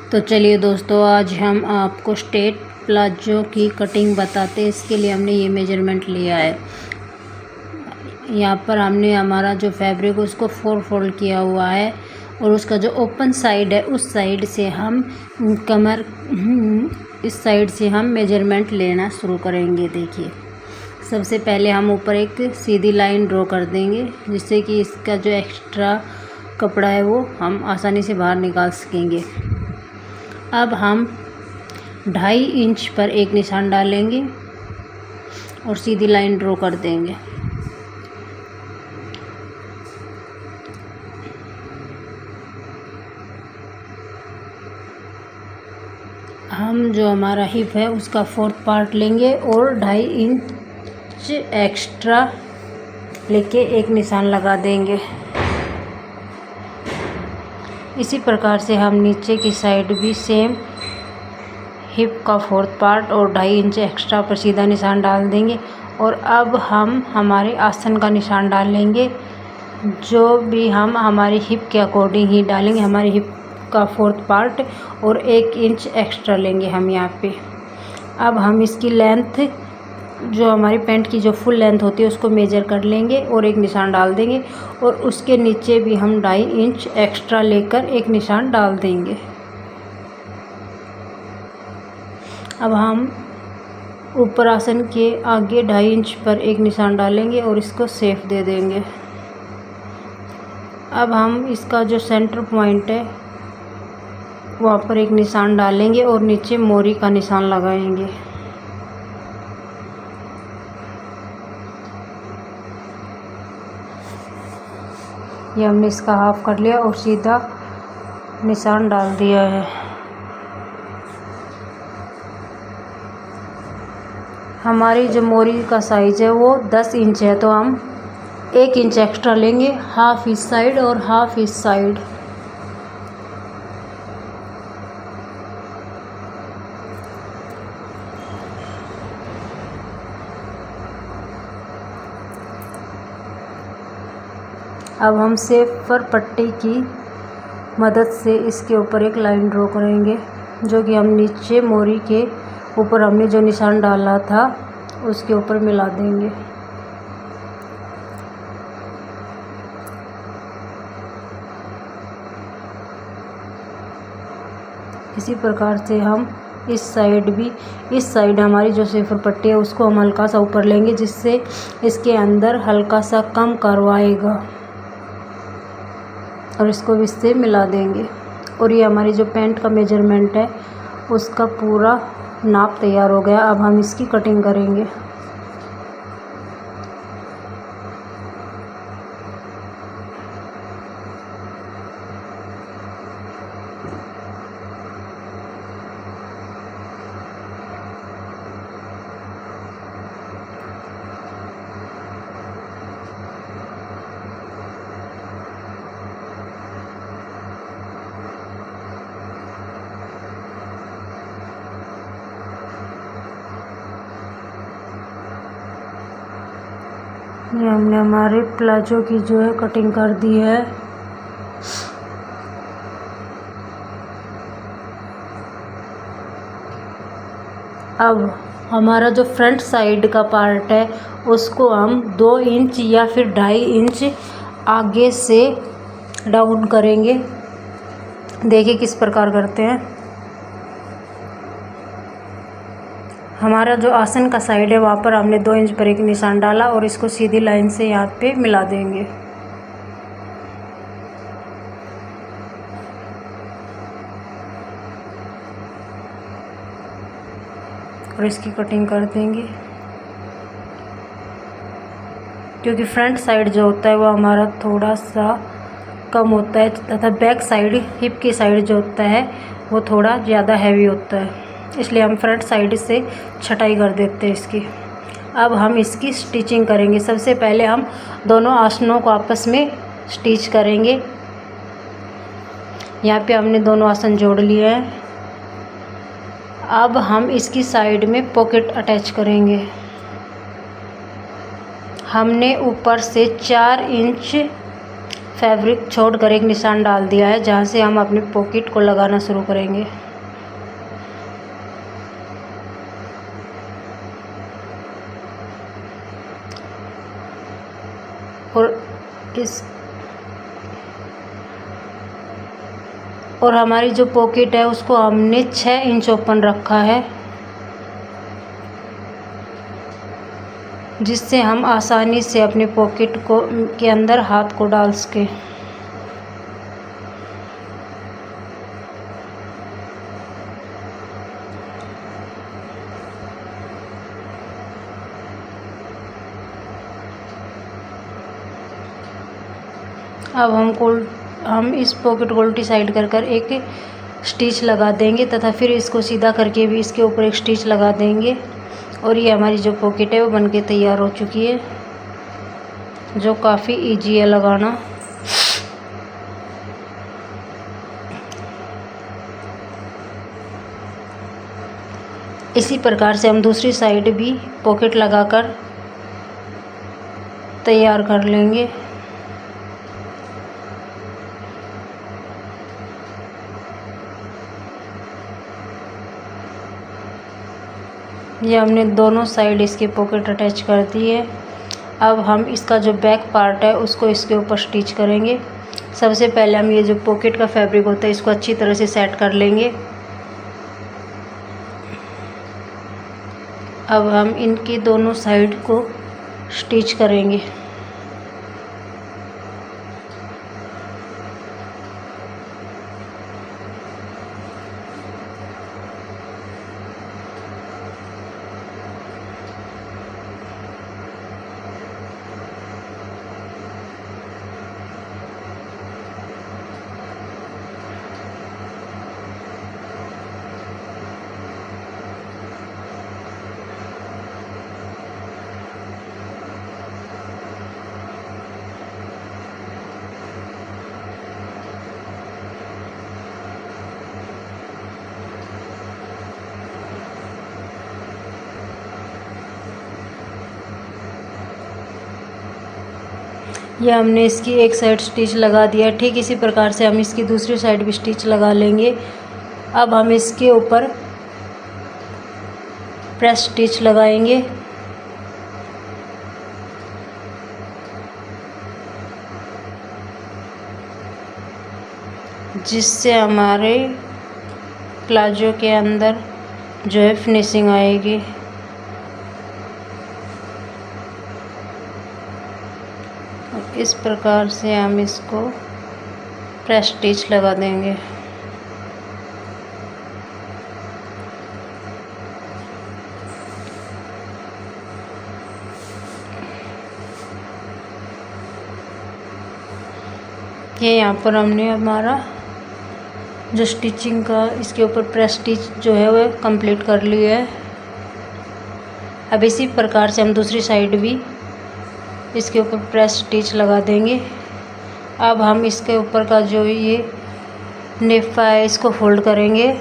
तो चलिए दोस्तों, आज हम आपको स्ट्रेट प्लाजो की कटिंग बताते हैं। इसके लिए हमने ये मेजरमेंट लिया है। यहाँ पर हमने हमारा जो फैब्रिक उसको 4 फोल्ड किया हुआ है और उसका जो ओपन साइड है उस साइड से हम कमर इस साइड से हम मेजरमेंट लेना शुरू करेंगे। देखिए, सबसे पहले हम ऊपर एक सीधी लाइन ड्रॉ कर देंगे, जिससे कि इसका जो एक्स्ट्रा कपड़ा है वो हम आसानी से बाहर निकाल सकेंगे। अब हम 2.5 इंच पर एक निशान डालेंगे और सीधी लाइन ड्रॉ कर देंगे। हम जो हमारा हिप है उसका 4th पार्ट लेंगे और 2.5 इंच एक्स्ट्रा लेके एक निशान लगा देंगे। इसी प्रकार से हम नीचे की साइड भी सेम हिप का 4th पार्ट और 2.5 इंच एक्स्ट्रा पर सीधा निशान डाल देंगे। और अब हम हमारे आसन का निशान डाल लेंगे, जो भी हम हमारी हिप के अकॉर्डिंग ही डालेंगे। हमारी हिप का 4th पार्ट और 1 इंच एक्स्ट्रा लेंगे हम यहाँ पे। अब हम इसकी लेंथ, जो हमारी पैंट की जो फुल लेंथ होती है, उसको मेजर कर लेंगे और एक निशान डाल देंगे और उसके नीचे भी हम 2.5 इंच एक्स्ट्रा लेकर एक निशान डाल देंगे। अब हम ऊपर आसन के आगे 2.5 इंच पर एक निशान डालेंगे और इसको सेफ दे देंगे। अब हम इसका जो सेंटर पॉइंट है वहाँ पर एक निशान डालेंगे और नीचे मोरी का निशान लगाएंगे। ये हमने इसका हाफ कर लिया और सीधा निशान डाल दिया है। हमारी जो मोरी का साइज़ है वो 10 इंच है, तो हम 1 इंच एक्स्ट्रा लेंगे, हाफ इस साइड और हाफ इस साइड। अब हम सेफर पट्टी की मदद से इसके ऊपर एक लाइन ड्रॉ करेंगे, जो कि हम नीचे मोरी के ऊपर हमने जो निशान डाला था उसके ऊपर मिला देंगे। इसी प्रकार से हम इस साइड हमारी जो सेफर पट्टी है उसको हम हल्का सा ऊपर लेंगे, जिससे इसके अंदर हल्का सा कम करवाएगा और इसको भी इससे मिला देंगे। और ये हमारी जो पैंट का मेजरमेंट है उसका पूरा नाप तैयार हो गया। अब हम इसकी कटिंग करेंगे। ये हमने हमारे प्लाजो की जो है कटिंग कर दी है। अब हमारा जो फ्रंट साइड का पार्ट है उसको हम 2 इंच या फिर 2.5 इंच आगे से डाउन करेंगे। देखिए किस प्रकार करते हैं। हमारा जो आसन का साइड है वहाँ पर हमने 2 इंच पर एक निशान डाला और इसको सीधी लाइन से यहाँ पे मिला देंगे। और इसकी कटिंग कर देंगे, क्योंकि फ्रंट साइड जो होता है वो हमारा थोड़ा सा कम होता है तथा बैक साइड हिप की साइड जो होता है वो थोड़ा ज़्यादा हैवी होता है, इसलिए हम फ्रंट साइड से छटाई कर देते हैं इसकी। अब हम इसकी स्टिचिंग करेंगे। सबसे पहले हम दोनों आसनों को आपस में स्टिच करेंगे। यहाँ पे हमने दोनों आसन जोड़ लिए हैं। अब हम इसकी साइड में पॉकेट अटैच करेंगे। हमने ऊपर से 4 इंच फैब्रिक छोड़कर एक निशान डाल दिया है जहाँ से हम अपनी पॉकेट को लगाना शुरू करेंगे। और हमारी जो पॉकेट है उसको हमने 6 इंच ओपन रखा है, जिससे हम आसानी से अपनी पॉकेट को के अंदर हाथ को डाल सकें। अब हम इस पॉकेट को उल्टी साइड कर एक स्टिच लगा देंगे तथा फिर इसको सीधा करके भी इसके ऊपर एक स्टिच लगा देंगे। और ये हमारी जो पॉकेट है वो बनके तैयार हो चुकी है, जो काफ़ी इजी है लगाना। इसी प्रकार से हम दूसरी साइड भी पॉकेट लगाकर तैयार कर लेंगे। ये हमने दोनों साइड इसकी पॉकेट अटैच कर दी है। अब हम इसका जो बैक पार्ट है उसको इसके ऊपर स्टिच करेंगे। सबसे पहले हम ये जो पॉकेट का फैब्रिक होता है इसको अच्छी तरह से सेट कर लेंगे। अब हम इनकी दोनों साइड को स्टिच करेंगे। ये हमने इसकी एक साइड स्टिच लगा दिया। ठीक इसी प्रकार से हम इसकी दूसरी साइड भी स्टिच लगा लेंगे। अब हम इसके ऊपर प्रेस स्टिच लगाएंगे। जिससे हमारे प्लाजो के अंदर जो है फिनिशिंग आएगी। इस प्रकार से हम इसको प्रेस स्टिच लगा देंगे। ये यहाँ पर हमने हमारा जो स्टिचिंग का इसके ऊपर प्रेस स्टिच जो है वो कंप्लीट कर लिया है। अब इसी प्रकार से हम दूसरी साइड भी इसके ऊपर प्रेस स्टिच लगा देंगे। अब हम इसके ऊपर का जो ये नेफा है इसको फोल्ड करेंगे।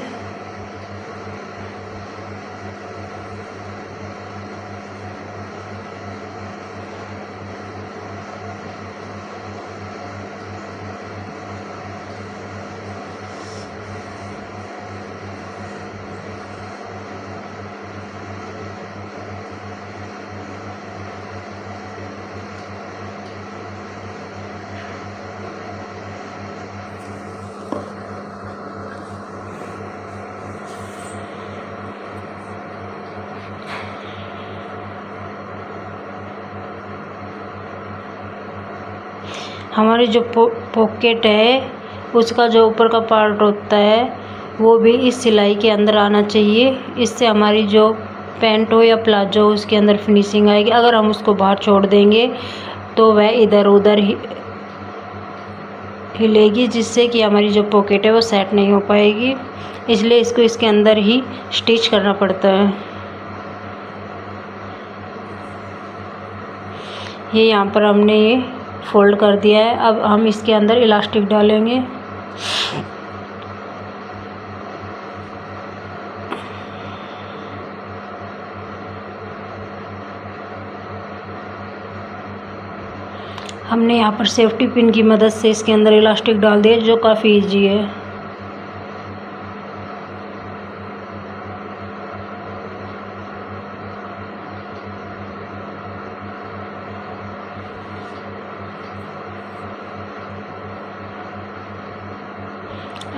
हमारी जो पॉकेट है उसका जो ऊपर का पार्ट होता है वो भी इस सिलाई के अंदर आना चाहिए। इससे हमारी जो पैंट हो या प्लाजो हो उसके अंदर फिनिशिंग आएगी। अगर हम उसको बाहर छोड़ देंगे तो वह इधर उधर हिलेगी, जिससे कि हमारी जो पॉकेट है वो सेट नहीं हो पाएगी। इसलिए इसको इसके अंदर ही स्टिच करना पड़ता है। ये यहाँ पर हमने ये फोल्ड कर दिया है। अब हम इसके अंदर इलास्टिक डालेंगे। हमने यहाँ पर सेफ्टी पिन की मदद से इसके अंदर इलास्टिक डाल दिया जो काफ़ी इजी है।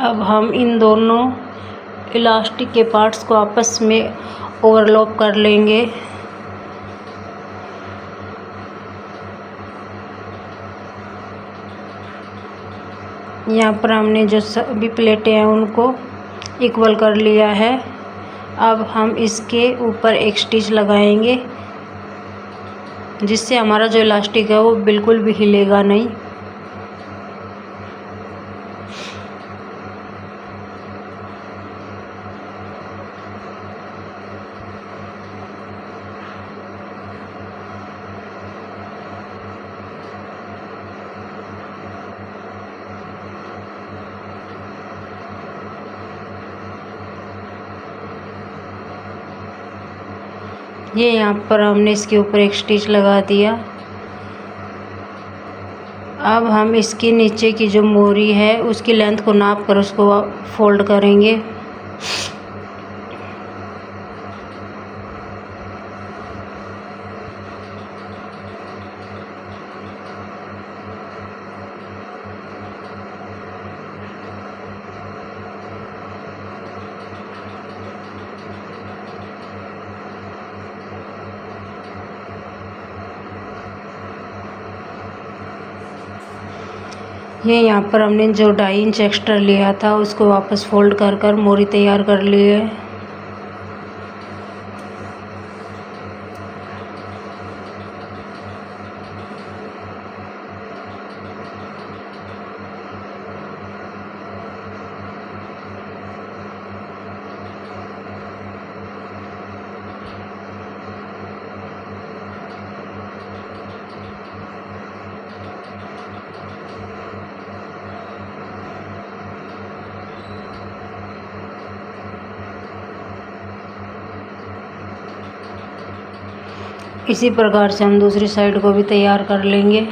अब हम इन दोनों इलास्टिक के पार्ट्स को आपस में ओवरलैप कर लेंगे। यहाँ पर हमने जो सभी प्लेटें हैं उनको इक्वल कर लिया है। अब हम इसके ऊपर एक स्टिच लगाएंगे जिससे हमारा जो इलास्टिक है वो बिल्कुल भी हिलेगा नहीं। ये यहाँ पर हमने इसके ऊपर एक स्टिच लगा दिया। अब हम इसके नीचे की जो मोरी है उसकी लेंथ को नाप कर उसको फोल्ड करेंगे। ये यहाँ पर हमने जो 2.5 इंच एक्स्ट्रा लिया था उसको वापस फोल्ड कर कर मोरी तैयार कर ली है। इसी प्रकार से हम दूसरी साइड को भी तैयार कर लेंगे।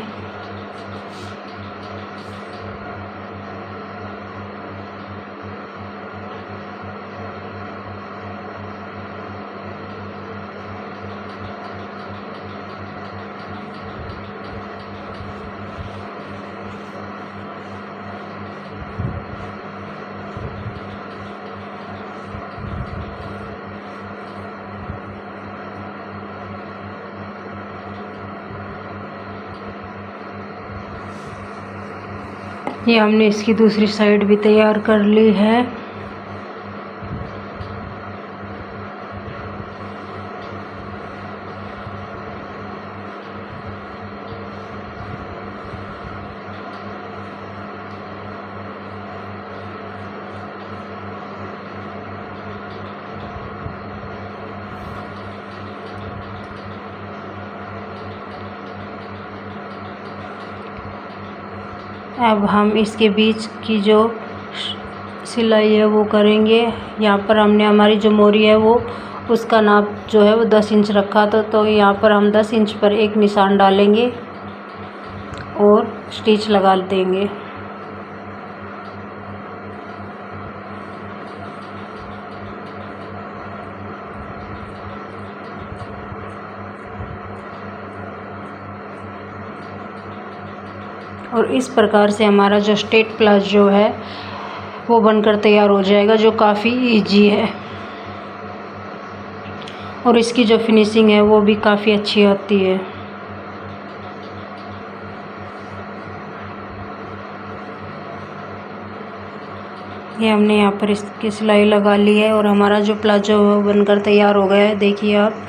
ये हमने इसकी दूसरी साइड भी तैयार कर ली है। अब हम इसके बीच की जो सिलाई है वो करेंगे। यहाँ पर हमने हमारी जो मोरी है वो उसका नाप जो है वो 10 इंच रखा था, तो यहाँ पर हम 10 इंच पर एक निशान डालेंगे और स्टिच लगा देंगे। और इस प्रकार से हमारा जो स्ट्रेट प्लाजो है वो बनकर तैयार हो जाएगा, जो काफ़ी इजी है और इसकी जो फिनिशिंग है वो भी काफ़ी अच्छी आती है। ये हमने यहाँ पर इसकी सिलाई लगा ली है और हमारा जो प्लाजो है वो बनकर तैयार हो गया है। देखिए आप।